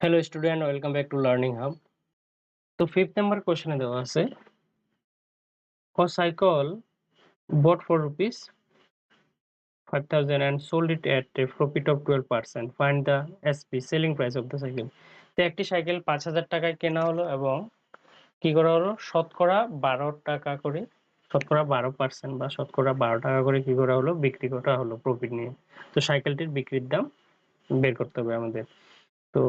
Hello student, welcome back to Learning Hub. তো 5th number কোশ্চেনে দেওয়া আছে a cycle bought for rupees 5000 and sold it at a profit of 12%. Find the SP selling price of the cycle. তো একটি cycle 5000 টাকায় কেনা হলো এবং কি করা হলো শতকরা 12 টাকা করে শতকরা 12% বা শতকরা 12 টাকা করে কি করা হলো বিক্রি করা হলো প্রফিট নিয়ে। তো সাইকেলটির বিক্রির দাম বের করতে হবে আমাদের। তো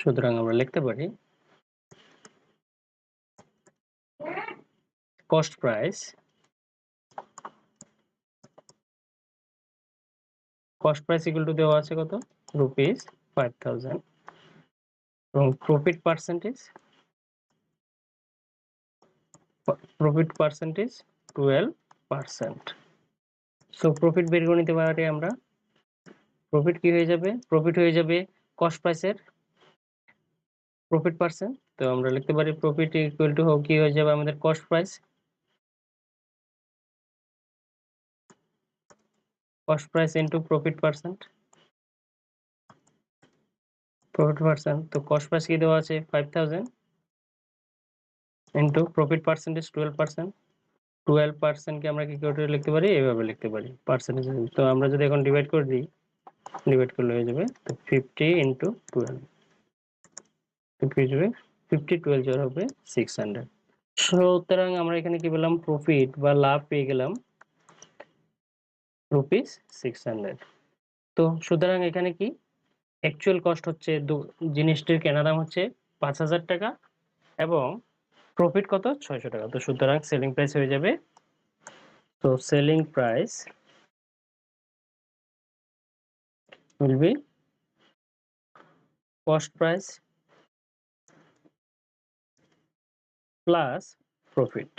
সুতরাং আমরা লিখতে পারি cost price equal to দেওয়া আছে কত rupees 5000 এবং প্রফিট পার্সেন্টেজ 12%। সো প্রফিট বের করে নিতে পারি আমরা। প্রফিট কি হয়ে যাবে? প্রফিট হয়ে যাবে কস্ট প্রাইসের প্রফিট পার্সেন্ট। তো আমরা লিখতে পারি প্রফিট ইকুয়াল টু কি হয়ে যাবে আমাদের cost price into profit percent. তো কস্ট প্রাইস কি দেওয়া আছে 5000 ইনটু প্রফিট পার্সেন্টেজ 12%। 12% কে আমরা কি করে লিখতে পারি? এইভাবে লিখতে পারি পার্সেন্টেজ। তো আমরা যদি এখন ডিভাইড করে দিই, ডিভাইড করলে হয়ে যাবে তো 50 ইনটু 12 তো কি হয়ে যাবে 50 12 জোড় হবে 600। সুতরাং আমরা এখানে কি পেলাম? প্রফিট বা লাভ পেয়ে গেলাম রুপিস 600। তো সুতরাং এখানে কি অ্যাকচুয়াল কস্ট হচ্ছে জিনিসটির কেনা দাম হচ্ছে 5000 টাকা এবং প্রফিট কত 600 টাকা। তো সুতরাং সেলিং প্রাইস হয়ে যাবে, তো selling price will be cost price plus profit।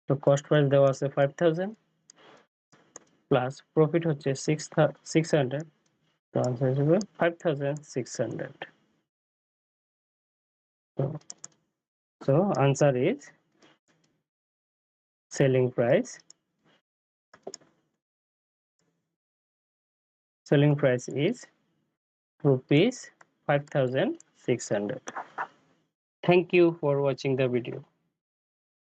তো কস্ট প্রাইস দেওয়া আছে 5000 প্লাস প্রফিট হচ্ছে 600। তো आंसर হিসেবে 5600। so answer is selling price is rupees 5600। Thank you for watching the video.